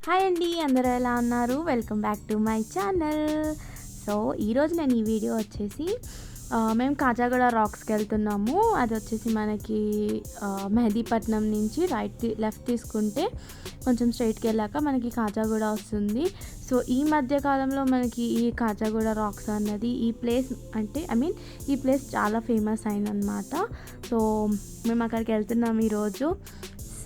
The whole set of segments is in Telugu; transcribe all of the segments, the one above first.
హాయ్ అండి, అందరూ ఎలా ఉన్నారు? Welcome back to my channel. So ఈరోజు నేను ఈ వీడియో వచ్చేసి మేము కాజాగూడ రాక్స్కి వెళ్తున్నాము. అది వచ్చేసి మనకి మెహదీపట్నం నుంచి లెఫ్ట్ తీసుకుంటే కొంచెం స్ట్రైట్కి వెళ్ళాక మనకి కాజాగూడ వస్తుంది. సో ఈ మధ్య కాలంలో మనకి ఈ కాజాగూడ రాక్స్ అన్నది ఈ ప్లేస్ ఈ ప్లేస్ చాలా ఫేమస్ అయిందనమాట. సో మేము అక్కడికి వెళ్తున్నాం ఈరోజు.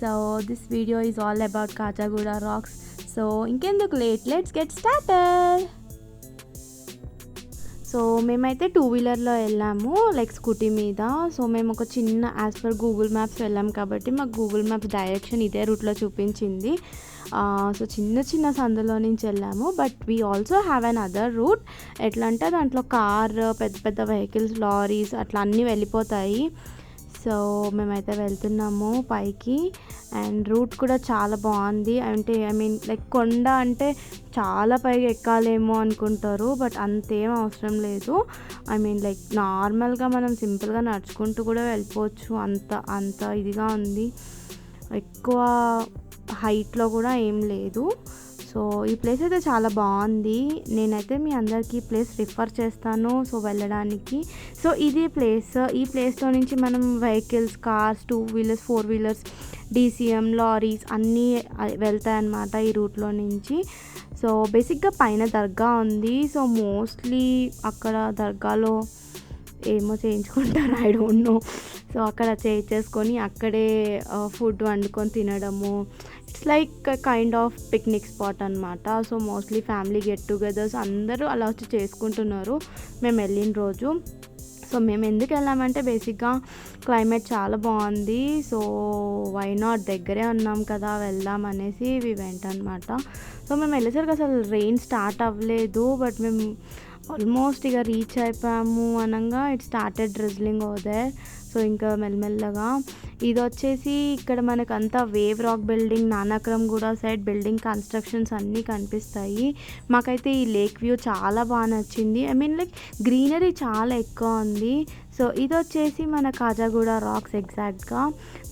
So this video is all about Kajaguda rocks. So ఇంకెందుకు లెట్స్ గెట్ స్టార్టెడ్. సో మేమైతే 2-వీలర్లో వెళ్ళాము, లైక్ స్కూటీ మీద. సో మేము ఒక చిన్న యాజ్ పర్ గూగుల్ మ్యాప్స్ వెళ్ళాము కాబట్టి మాకు గూగుల్ మ్యాప్స్ డైరెక్షన్ ఇదే రూట్లో చూపించింది. సో చిన్న సందులో నుంచి వెళ్ళాము. But we also have an other route. ఎట్లా అంటే దాంట్లో కార్, పెద్ద వెహికల్స్, లారీస్ అట్లా అన్నీ వెళ్ళిపోతాయి. సో మేమైతే వెళ్తున్నాము పైకి. అండ్ రూట్ కూడా చాలా బాగుంది. అంటే లైక్ కొండ అంటే చాలా పైకి ఎక్కాలేమో అనుకుంటారు, బట్ అంతేం అవసరం లేదు. లైక్ నార్మల్గా మనం సింపుల్గా నడుచుకుంటూ కూడా వెళ్ళిపోవచ్చు. అంత ఇదిగా ఉంది. ఎక్కువ హైట్లో కూడా ఏం లేదు. సో ఈ ప్లేస్ అయితే చాలా బాగుంది. నేనైతే మీ అందరికీ ఈ ప్లేస్ రిఫర్ చేస్తాను సో వెళ్ళడానికి. సో ఇది ఈ ప్లేస్లో నుంచి మనం వెహికల్స్, కార్స్, 2-వీలర్స్, 4-వీలర్స్, DCM, లారీస్ అన్నీ వెళ్తాయన్నమాట ఈ రూట్లో నుంచి. సో బేసిక్గా పైన దర్గా ఉంది. సో మోస్ట్లీ అక్కడ దర్గాలో ఏమో చేయించుకుంటారు, ఐ డోంట్ నో. సో అక్కడ చేసుకొని అక్కడే ఫుడ్ వండుకొని తినడము. It's like kind of picnic spot అనమాట. So mostly family get togethers అందరూ అలా వచ్చి చేసుకుంటున్నారు మేము వెళ్ళిన రోజు. సో మేము ఎందుకు వెళ్ళామంటే బేసిక్గా క్లైమేట్ చాలా బాగుంది. సో వై నాట్, దగ్గరే ఉన్నాం కదా వెళ్దాం అనేసి వి వెంట అనమాట. సో మేము వెళ్ళేసరికి అసలు రెయిన్ స్టార్ట్ అవ్వలేదు, బట్ మేము ఆల్మోస్ట్ ఇక రీచ్ అయిపోయాము అనగా it started drizzling over there. So ఇంకా మెల్లమెల్లగా ఇది వచ్చేసి ఇక్కడ మనకంతా వేవ్ రాక్ బిల్డింగ్, నానక్రమ్ గూడ సైడ్ బిల్డింగ్ కన్స్ట్రక్షన్స్ అన్నీ కనిపిస్తాయి. మాకైతే ఈ లేక్ వ్యూ చాలా బాగా నచ్చింది. లైక్ గ్రీనరీ చాలా ఎక్కువ ఉంది. సో ఇది వచ్చేసి మన కాజాగూడ రాక్స్ ఎగ్జాక్ట్గా.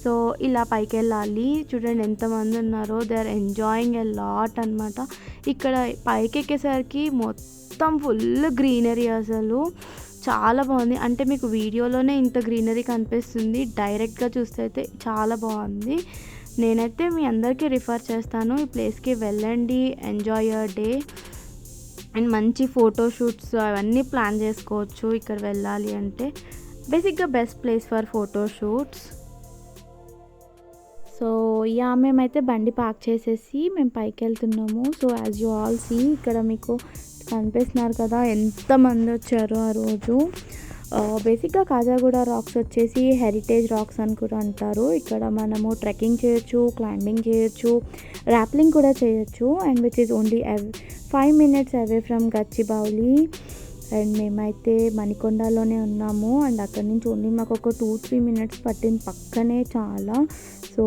సో ఇలా పైకి వెళ్ళాలి. చూడండి ఎంతమంది ఉన్నారో, they are enjoying a lot అనమాట. ఇక్కడ పైకి ఎక్కేసరికి మొత్తం ఫుల్ గ్రీనరీ, అసలు చాలా బాగుంది. అంటే మీకు వీడియోలోనే ఇంత గ్రీనరీ కనిపిస్తుంది, డైరెక్ట్గా చూస్తే అయితే చాలా బాగుంది. నేనైతే మీ అందరికీ రిఫర్ చేస్తాను, ఈ ప్లేస్కి వెళ్ళండి, ఎంజాయ్ యువర్ డే. అండ్ మంచి ఫోటోషూట్స్ అవన్నీ ప్లాన్ చేసుకోవచ్చు ఇక్కడ వెళ్ళాలి అంటే. బేసిక్గా best place for photoshoots. So మేమైతే బండి పార్క్ చేసేసి మేము పైకి వెళ్తున్నాము. So as you all see, ఇక్కడ మీకు కనిపిస్తున్నారు కదా ఎంతమంది వచ్చారో ఆ రోజు. బేసిక్గా కాజాగూడ రాక్స్ వచ్చేసి హెరిటేజ్ రాక్స్ అని కూడా అంటారు. ఇక్కడ మనము ట్రెక్కింగ్ చేయొచ్చు, క్లైంబింగ్ చేయొచ్చు, ర్యాప్లింగ్ కూడా చేయొచ్చు. And which is only 5 minutes away from Gachibowli. And మేమైతే మణికొండలోనే ఉన్నాము. అండ్ అక్కడి నుంచి ఓన్లీ మాకు ఒక 2-3 minutes పట్టింది, పక్కనే చాలా. సో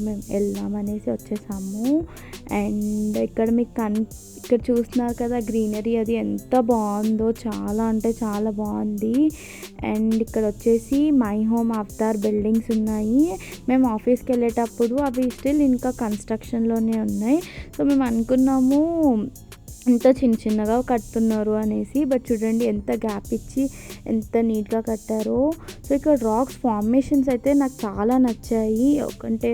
మేము వెళ్దామనేసి వచ్చేసాము. అండ్ ఇక్కడ ఇక్కడ చూస్తున్నారు కదా గ్రీనరీ, అది ఎంత బాగుందో, చాలా అంటే చాలా బాగుంది. అండ్ ఇక్కడ వచ్చేసి మై హోమ్ అవతార్ బిల్డింగ్స్ ఉన్నాయి. మేము ఆఫీస్కి వెళ్ళేటప్పుడు అవి స్టిల్ ఇంకా కన్స్ట్రక్షన్లోనే ఉన్నాయి. సో మేము అనుకున్నాము ఇంత చిన్నగా కడుతున్నారు అనేసి, బట్ చూడండి ఎంత గ్యాప్ ఇచ్చి ఎంత నీట్గా కట్టారో. సో ఇక్కడ రాక్స్ ఫార్మేషన్స్ అయితే నాకు చాలా నచ్చాయి. అంటే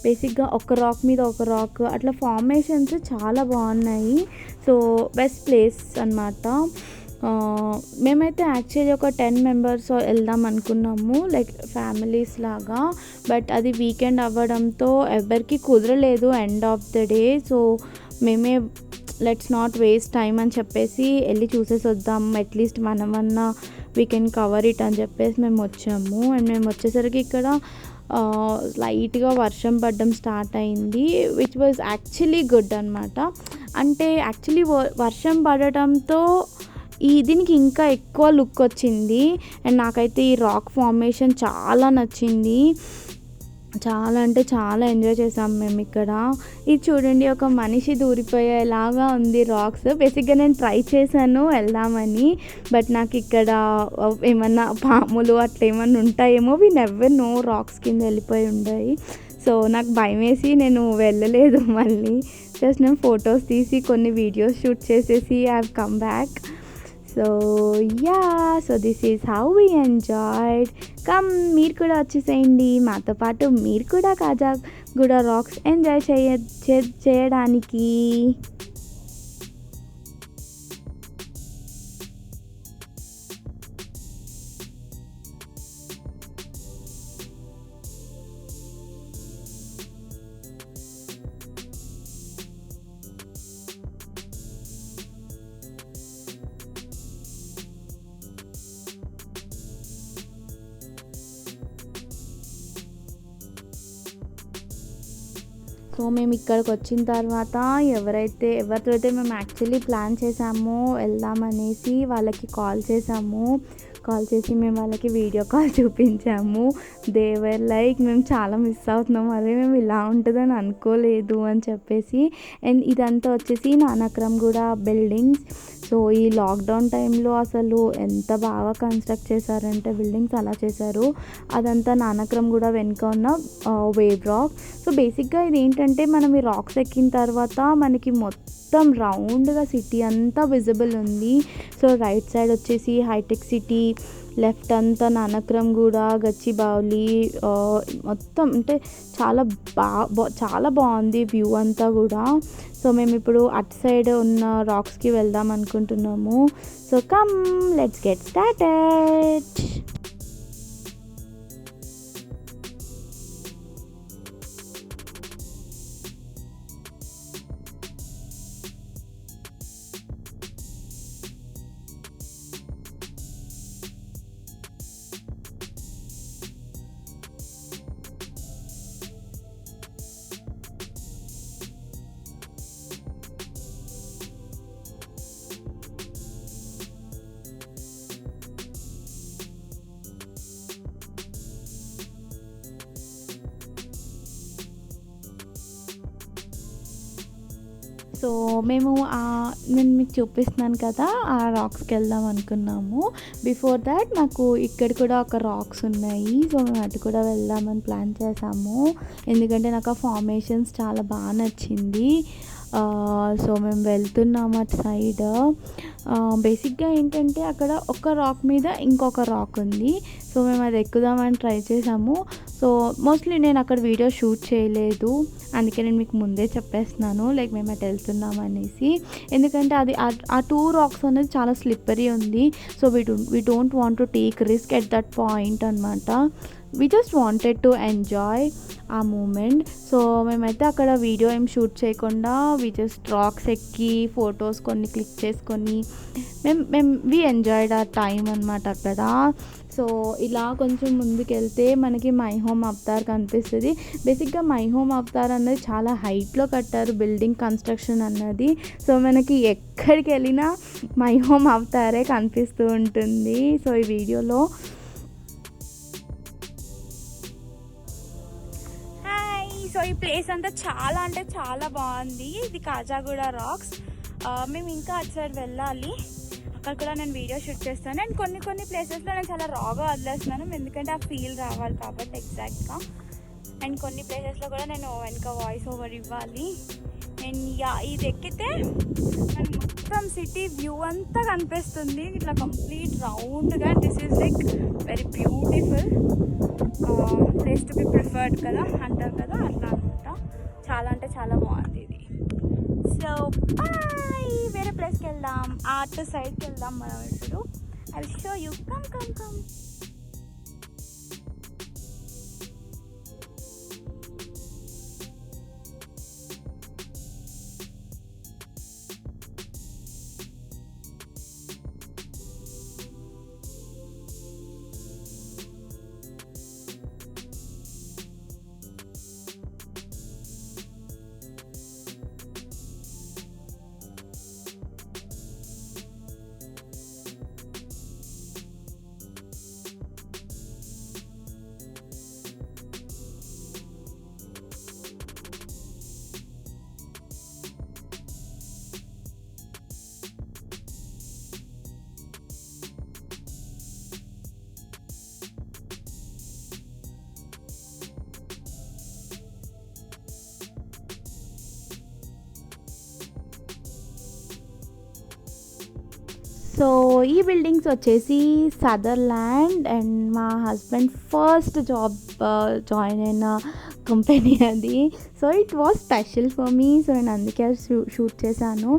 బేసిక్గా ఒక రాక్ మీద ఒక రాక్ అట్లా ఫార్మేషన్స్ చాలా బాగున్నాయి. సో బెస్ట్ ప్లేస్ అనమాట. మేమైతే యాక్చువల్లీ ఒక 10 members వెళ్దాం అనుకున్నాము, లైక్ ఫ్యామిలీస్ లాగా. బట్ అది వీకెండ్ అవ్వడంతో ఎవరికి కుదరలేదు end of the day. So మేమే లెట్స్ నాట్ వేస్ట్ టైం అని చెప్పేసి వెళ్ళి చూసేసి వద్దాం, అట్లీస్ట్ మనమన్నా వీ కెన్ కవర్ ఇట్ అని చెప్పేసి మేము వచ్చాము. అండ్ మేము వచ్చేసరికి ఇక్కడ లైట్గా వర్షం పడడం స్టార్ట్ అయింది, విచ్ వాజ్ యాక్చువల్లీ గుడ్ అనమాట. అంటే యాక్చువల్లీ వర్షం పడటంతో దీనికి ఇంకా ఎక్కువ లుక్ వచ్చింది. అండ్ నాకైతే ఈ రాక్ ఫార్మేషన్ చాలా నచ్చింది. చాలా అంటే చాలా ఎంజాయ్ చేసాం మేము ఇక్కడ. ఇది చూడండి, ఒక మనిషి దూరిపోయేలాగా ఉంది రాక్స్. బేసిక్గా నేను ట్రై చేశాను వెళ్దామని, బట్ నాకు ఇక్కడ ఏమన్నా పాములు అట్లా ఏమన్నా ఉంటాయేమో, వి నెవర్ నో, రాక్స్ కింద వెళ్ళిపోయి ఉన్నాయి. సో నాకు భయం వేసి నేను వెళ్ళలేదు మళ్ళీ. జస్ట్ నేను ఫొటోస్ తీసి కొన్ని వీడియోస్ షూట్ చేసేసి I have come back. So yeah, so this is how we enjoyed. Come, మీరు కూడా వచ్చేసేయండి మాతో పాటు, మీరు కూడా కాజాగూడ రాక్స్ ఎంజాయ్ చేయడానికి. సో మేము ఇక్కడికి వచ్చిన తర్వాత ఎవరితో అయితే మేము యాక్చువల్లీ ప్లాన్ చేసామో వెళ్దామనేసి వాళ్ళకి కాల్ చేసి మేము వాళ్ళకి వీడియో కాల్ చూపించాము. దే వర్ లైక్, మేము చాలా మిస్ అవుతున్నాం, అదే మేము ఇలా ఉంటుందని అనుకోలేదు అని చెప్పేసి. అండ్ ఇదంతా వచ్చేసి నానక్రమ్గూడ బిల్డింగ్స్. సో ఈ లాక్డౌన్ టైంలో అసలు ఎంత బాగా కన్స్ట్రక్ట్ చేశారంటే బిల్డింగ్స్ అలా చేశారు. అదంతా నానక్రమ్గూడ వెనుక ఉన్న వేవ్ రాక్. సో బేసిక్గా ఇది ఏంటంటే మనం ఈ రాక్స్ ఎక్కిన తర్వాత మనకి మొత్తం రౌండ్గా సిటీ అంతా విజిబుల్ ఉంది. సో రైట్ సైడ్ వచ్చేసి హైటెక్ సిటీ, లెఫ్ట్ అంతా నానక్రమ్గూడ, గచ్చిబౌలి, మొత్తం అంటే చాలా బాగుంది వ్యూ అంతా కూడా. సో మేము ఇప్పుడు అటు సైడ్ ఉన్న రాక్స్కి వెళ్దాం అనుకుంటున్నాము. So come, let's get started. So నేను మీకు చూపిస్తున్నాను కదా, ఆ రాక్స్కి వెళ్దాం అనుకున్నాము. బిఫోర్ దాట్ మాకు ఇక్కడ కూడా ఒక రాక్స్ ఉన్నాయి. సో మేము అటు కూడా వెళ్దామని ప్లాన్ చేసాము, ఎందుకంటే నాకు ఆ ఫార్మేషన్స్ చాలా బాగా నచ్చింది. సో మేము వెళ్తున్నాము అటు సైడ్. బేసిక్గా ఏంటంటే అక్కడ ఒక రాక్ మీద ఇంకొక రాక్ ఉంది. సో మేము అది ఎక్కుదామని ట్రై చేసాము. సో మోస్ట్లీ నేను అక్కడ వీడియో షూట్ చేయలేదు, అందుకే నేను మీకు ముందే చెప్పేస్తున్నాను లైక్ మేము అటు వెళ్తున్నాము అనేసి. ఎందుకంటే అది ఆ 2 రాక్స్ అనేది చాలా స్లిప్పరీ ఉంది. So we don't want to take risk at that point అనమాట. We just wanted to enjoy ఆ మూమెంట్. సో మేమైతే అక్కడ వీడియో ఏం షూట్ చేయకుండా వీ జస్ట్ రాక్స్ ఎక్కి ఫొటోస్ కొన్ని క్లిక్ చేసుకొని వీ ఎంజాయ్డ్ ఆ టైం అనమాట అక్కడ. సో ఇలా కొంచెం ముందుకు వెళ్తే మనకి మై హోమ్ అవతార్ కనిపిస్తుంది. బేసిక్గా మై హోమ్ అవతార్ అన్నది చాలా హైట్లో కట్టారు బిల్డింగ్ కన్స్ట్రక్షన్ అన్నది. సో మనకి ఎక్కడికి వెళ్ళినా మై హోమ్ అవతారే కనిపిస్తూ ఉంటుంది. సో ఈ వీడియోలో సో ఈ ప్లేస్ అంతా చాలా అంటే చాలా బాగుంది. ఇది కాజాగూడ రాక్స్. మేము ఇంకా అటు సైడ్ వెళ్ళాలి, అక్కడ కూడా నేను వీడియో షూట్ చేస్తాను. అండ్ కొన్ని ప్లేసెస్లో నేను చాలా రాగా వదిలేస్తున్నాను, ఎందుకంటే ఆ ఫీల్ రావాలి కాబట్టి ఎగ్జాక్ట్గా. అండ్ కొన్ని ప్లేసెస్లో కూడా నేను వెనక వాయిస్ ఓవర్ ఇవ్వాలి. అండ్ ఇది ఎక్కితే మనకి మొత్తం సిటీ వ్యూ అంతా కనిపిస్తుంది ఇట్లా కంప్లీట్ రౌండ్గా. This is like very beautiful place to be preferred కదా అంటారు కదా, అట్లా అనమాట. చాలా అంటే చాలా బాగుంది ఇది. సో బాయ్, వేరే ప్లేస్కి వెళ్దాం, అటు సైడ్కి వెళ్దాం మనం ఇప్పుడు. I will show you. Come. So ఈ బిల్డింగ్స్ వచ్చేసి సదర్లాండ్ అండ్ మా హస్బెండ్ ఫస్ట్ జాబ్ జాయిన్ అయిన కంపెనీ అది. So it was special for me. So నేను అందుకే షూట్ చేశాను.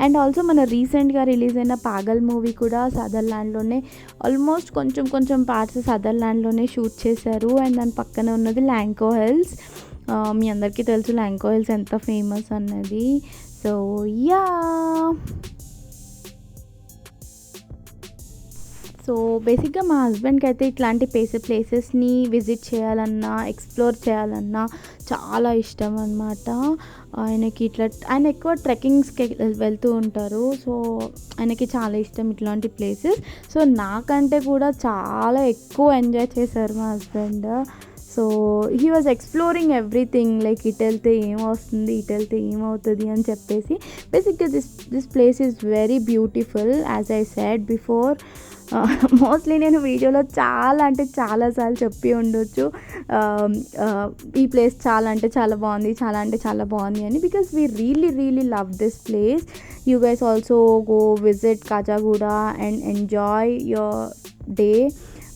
అండ్ ఆల్సో మన రీసెంట్గా రిలీజ్ అయిన పాగల్ మూవీ కూడా సదర్లాండ్లోనే, ఆల్మోస్ట్ కొంచెం కొంచెం పార్ట్స్ సదర్లాండ్లోనే షూట్ చేశారు. అండ్ దాని పక్కన ఉన్నది ల్యాంకో హిల్స్. మీ అందరికీ తెలుసు ల్యాంకో హిల్స్ ఎంత ఫేమస్ అన్నది. సో యా, సో బేసిక్గా మా హస్బెండ్కి అయితే ఇట్లాంటి ప్లేసెస్ని విజిట్ చేయాలన్నా, ఎక్స్ప్లోర్ చేయాలన్నా చాలా ఇష్టం అనమాట. ఆయన ఎక్కువ ట్రెక్కింగ్స్కి వెళ్తూ ఉంటారు. సో ఆయనకి చాలా ఇష్టం ఇట్లాంటి ప్లేసెస్. సో నాకంటే కూడా చాలా ఎక్కువ ఎంజాయ్ చేశారు మా husband. So he was exploring everything, like ఇటు వెళ్తే ఏమవుతుంది, ఇటు వెళ్తే ఏమవుతుంది అని చెప్పేసి. బేసిక్గా this place is very beautiful as I said before. Mostly నేను వీడియోలో చాలా అంటే చాలాసార్లు చెప్పి ఉండొచ్చు ఈ ప్లేస్ చాలా అంటే చాలా బాగుంది, చాలా అంటే చాలా బాగుంది అని. Because we really love this place. You guys also go visit Kajaguda and enjoy your day.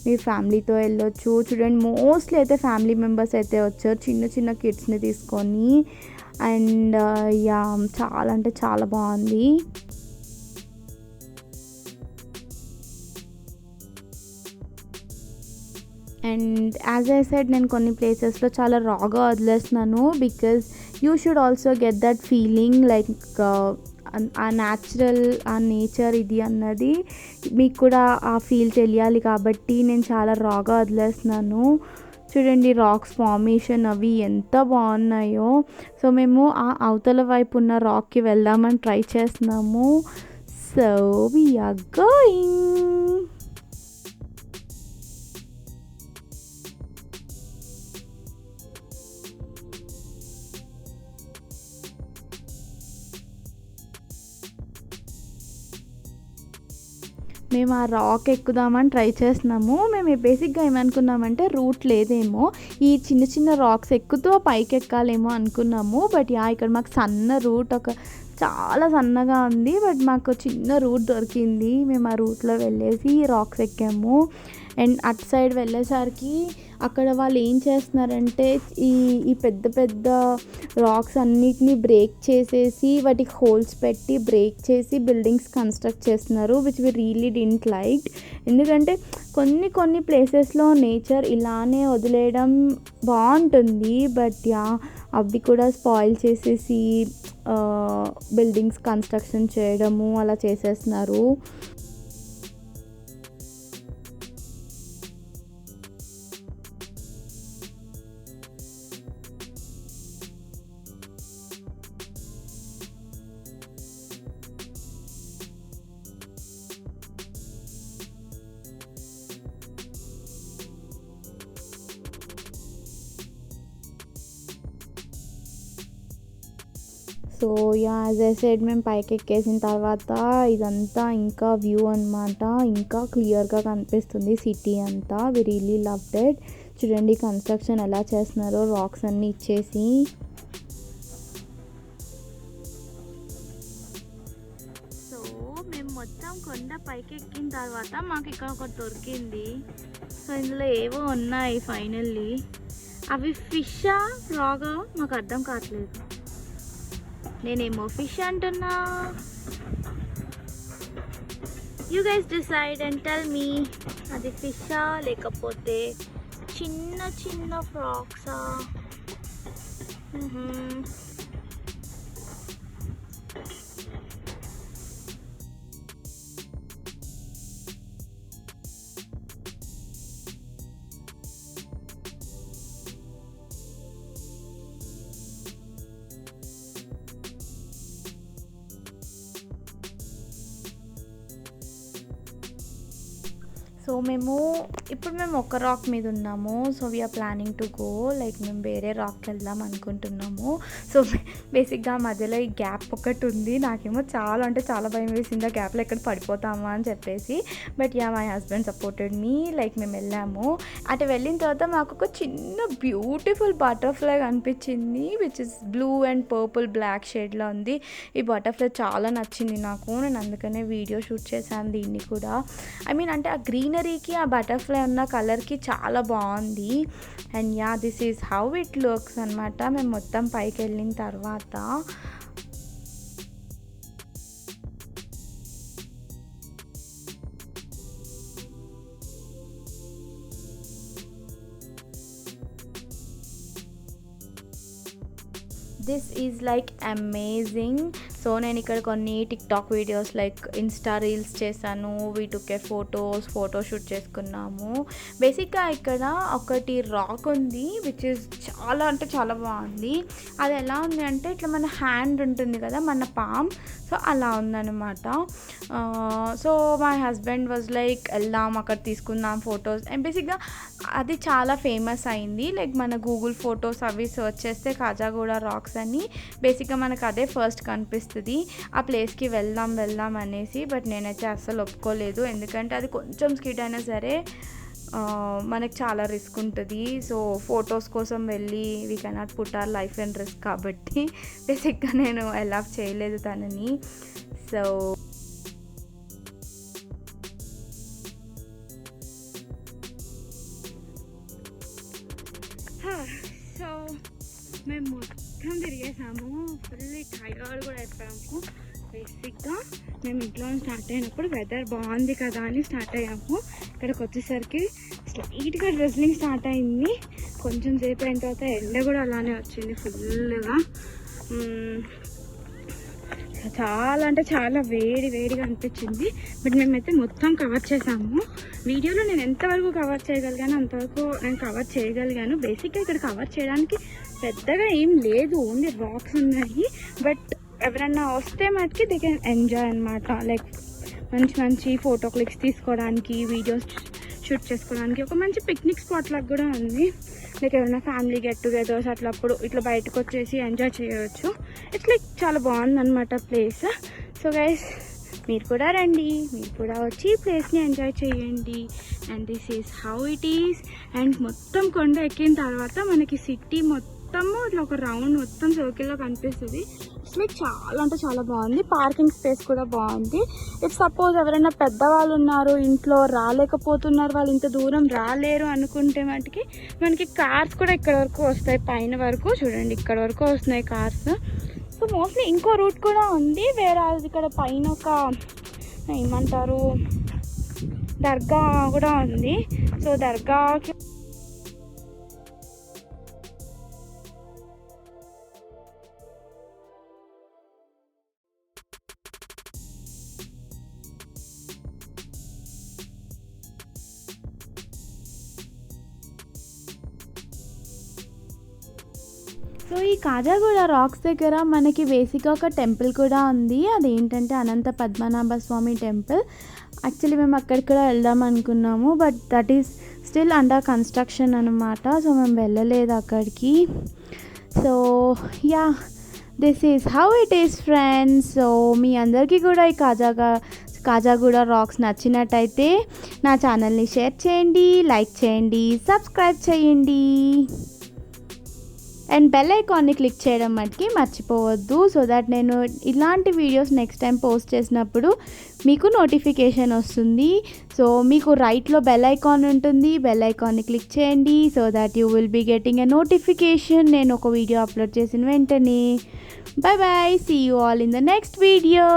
మీ ఫ్యామిలీతో వెళ్ళొచ్చు. చూడండి, మోస్ట్లీ అయితే ఫ్యామిలీ మెంబర్స్ అయితే వచ్చారు, చిన్న చిన్న కిడ్స్ని తీసుకొని. అండ్ యా, చాలా అంటే చాలా బాగుంది. అండ్ యాజ్ ఐ సెడ్, నేను కొన్ని ప్లేసెస్లో చాలా రాగా వదిలేస్తున్నాను. Because you should also get that feeling, like ఆ నేచర్ ఇది అన్నది మీకు కూడా ఆ ఫీల్ తెలియాలి. కాబట్టి నేను చాలా రాగా వదిలేస్తున్నాను. చూడండి రాక్స్ ఫార్మేషన్ అవి ఎంత బాగున్నాయో. సో మేము ఆ అవతల వైపు ఉన్న రాక్కి వెళ్దామని ట్రై చేస్తున్నాము. So we are going. మేము ఆ రాక్ ఎక్కుదామని ట్రై చేస్తున్నాము. మేము బేసిక్గా ఏమనుకున్నామంటే రూట్ లేదేమో, ఈ చిన్న చిన్న రాక్స్ ఎక్కుతూ పైకి ఎక్కాలేమో అనుకున్నాము. బట్ యా, ఇక్కడ మాకు సన్న రూట్, చాలా సన్నగా ఉంది, బట్ మాకు చిన్న రూట్ దొరికింది. మేము ఆ రూట్లో వెళ్ళేసి రాక్స్ ఎక్కాము. అండ్ అటు సైడ్ వెళ్ళేసరికి అక్కడ వాళ్ళు ఏం చేస్తున్నారంటే ఈ పెద్ద పెద్ద రాక్స్ అన్నిటిని బ్రేక్ చేసేసి వాటికి హోల్స్ పెట్టి బ్రేక్ చేసి బిల్డింగ్స్ కన్స్ట్రక్ట్ చేస్తున్నారు, which we really didn't like. ఎందుకంటే కొన్ని ప్లేసెస్లో నేచర్ ఇలానే వదిలేయడం బాగుంటుంది. బట్ యా, అవి కూడా స్పాయిల్ చేసేసి బిల్డింగ్స్ కన్స్ట్రక్షన్ చేయడము అలా చేసేస్తున్నారు. So yeah, as I said, మేము పైకి ఎక్కేసిన తర్వాత ఇదంతా ఇంకా వ్యూ అనమాట, ఇంకా క్లియర్గా కనిపిస్తుంది సిటీ అంతా. We really loved it. చూడండి కన్స్ట్రక్షన్ ఎలా చేస్తున్నారో రాక్స్ అన్నీ ఇచ్చేసి. సో మేము మొత్తం కొండ పైకి ఎక్కిన తర్వాత మాకు ఇక్కడ ఒకటి దొరికింది. సో ఇందులో ఏవో ఉన్నాయి ఫైనల్లీ. అవి ఫిషా ఫ్రాగా మాకు అర్థం కావట్లేదు. నేనేమో ఫిష్ అంటున్నా. You guys decide and tell me, అది ఫిషా లేకపోతే చిన్న చిన్న ఫ్రాక్సా? సో మేము ఇప్పుడు మేము ఒక రాక్ మీద ఉన్నాము. So we're planning to go, like మేము వేరే రాక్కి వెళ్దాం అనుకుంటున్నాము. సో బేసిక్గా మధ్యలో ఈ గ్యాప్ ఒకటి ఉంది. నాకేమో చాలా అంటే చాలా భయం వేసింది ఆ గ్యాప్లో ఎక్కడ పడిపోతామా అని చెప్పేసి. But yeah, my husband supported me. Like మేము వెళ్ళాము. అటు వెళ్ళిన తర్వాత మాకు ఒక చిన్న బ్యూటిఫుల్ బటర్ఫ్లై కనిపించింది, which is blue and purple black షేడ్లో ఉంది. ఈ బటర్ఫ్లై చాలా నచ్చింది నాకు. నేను అందుకనే వీడియో షూట్ చేశాను దీన్ని కూడా. ఐ మీన్ అంటే ఆ గ్రీనరీకి ఆ బటర్ఫ్లై ఉన్న కలర్కి చాలా బాగుంది. And yeah, this is how it looks అనమాట. మేము మొత్తం పైకి వెళ్ళిన తర్వాత this is like amazing. So నేను ఇక్కడ కొన్ని TikTok videos like Insta reels చేశాను. వీ టుక్ ఏ ఫోటోషూట్ చేసుకున్నాము. బేసిక్గా ఇక్కడ ఒకటి రాక్ ఉంది విచ్ ఇస్ చాలా అంటే చాలా బాగుంది. అది ఎలా ఉంది అంటే ఇట్లా మన హ్యాండ్ ఉంటుంది కదా, మన పామ్, సో అలా ఉందన్నమాట. So my husband was like వెళ్దాం అక్కడ తీసుకుందాం ఫొటోస్. అండ్ బేసిక్గా అది చాలా ఫేమస్ అయింది. లైక్ మన గూగుల్ ఫొటోస్ అవి సర్చ్ చేస్తే కాజాగూడ రాక్స్ అని బేసిక్గా మనకు అదే ఫస్ట్ కనిపిస్తుంది. ఆ ప్లేస్కి వెళ్దాం అనేసి. బట్ నేనైతే అస్సలు ఒప్పుకోలేదు, ఎందుకంటే అది కొంచెం స్కిడ్ అయినా సరే మనకు చాలా రిస్క్ ఉంటుంది. సో ఫొటోస్ కోసం వెళ్ళి we cannot put our life and risk, కాబట్టి బేసిక్గా నేను అలౌ చేయలేదు తనని. సో మేము మొత్తం తిరిగేసాము. ఫుల్ టైర్డ్ కూడా అయిపోయాము. బేసిక్గా మేము ఇంట్లో స్టార్ట్ అయినప్పుడు వెదర్ బాగుంది కదా అని స్టార్ట్ అయ్యాము. ఇక్కడికి వచ్చేసరికి స్లైట్గా డ్రెస్లింగ్ స్టార్ట్ అయింది. కొంచెం సేపు అయిన తర్వాత ఎండ కూడా అలానే వచ్చింది ఫుల్గా. చాలా అంటే చాలా వేడిగా అనిపించింది. బట్ మేమైతే మొత్తం కవర్ చేసాము. వీడియోలో నేను ఎంతవరకు కవర్ చేయగలిగాను అంతవరకు నేను కవర్ చేయగలిగాను. బేసిక్గా ఇక్కడ కవర్ చేయడానికి పెద్దగా ఏం లేదు, ఓన్లీ రాక్స్ ఉన్నాయి. బట్ ఎవరన్నా వస్తే మటుకి దే కెన్ ఎంజాయ్ అనమాట. లైక్ మంచి ఫోటో క్లిక్స్ తీసుకోవడానికి, వీడియోస్ షూట్ చేసుకోవడానికి ఒక మంచి పిక్నిక్ స్పాట్ లాగా కూడా ఉంది. లైక్ ఏమైనా ఫ్యామిలీ గెట్ టుగెదర్స్ అట్లప్పుడు ఇట్లా బయటకు వచ్చేసి ఎంజాయ్ చేయవచ్చు. ఇట్స్ లైక్ చాలా బాగుందన్నమాట ప్లేస్. సో గైస్, మీరు కూడా రండి, మీరు కూడా వచ్చి ఈ ప్లేస్ని ఎంజాయ్ చేయండి. And this is how it is. And మొత్తం కొండ ఎక్కిన తర్వాత మనకి సిటీ మొత్తము ఇట్లా ఒక రౌండ్ మొత్తం సర్కిల్లో కనిపిస్తుంది. ఇట్స్ లైక్ చాలా అంటే చాలా బాగుంది. పార్కింగ్ స్పేస్ కూడా బాగుంది. ఇఫ్ సపోజ్ ఎవరైనా పెద్దవాళ్ళు ఉన్నారు, ఇంట్లో రాలేకపోతున్నారు, వాళ్ళు ఇంత దూరం రాలేరు అనుకుంటే మటుకి మనకి కార్స్ కూడా ఇక్కడ వరకు వస్తాయి. పైన వరకు చూడండి, ఇక్కడ వరకు వస్తున్నాయి కార్స్. సో మోస్ట్లీ ఇంకో రూట్ కూడా ఉంది. వేరే ఇక్కడ పైన ఒక ఏమంటారు దర్గా కూడా ఉంది. సో దర్గాకి సో ఈ కాజాగూడ రాక్స్ దగ్గర మనకి బేసిక్గా ఒక టెంపుల్ కూడా ఉంది. అదేంటంటే అనంత పద్మనాభ స్వామి టెంపుల్. యాక్చువల్లీ మేము అక్కడికి కూడా వెళ్దాం అనుకున్నాము, but that is still under construction అనమాట. సో మేము వెళ్ళలేదు అక్కడికి. So yeah, this is how it is friends. So మీ అందరికీ కూడా ఈ కాజాగూడ రాక్స్ నచ్చినట్టయితే నా ఛానల్ని షేర్ చేయండి, లైక్ చేయండి, సబ్స్క్రైబ్ చేయండి. అండ్ బెల్ ఐకాన్ని క్లిక్ చేయడం మటుకి మర్చిపోవద్దు. సో దట్ నేను ఇలాంటి వీడియోస్ నెక్స్ట్ టైం పోస్ట్ చేసినప్పుడు మీకు నోటిఫికేషన్ వస్తుంది. సో మీకు రైట్లో బెల్ ఐకాన్ ఉంటుంది, బెల్ ఐకాన్ని క్లిక్ చేయండి. So that you will be getting a notification నేను ఒక వీడియో అప్లోడ్ చేసిన వెంటనే. Bye bye, see you all in the next video.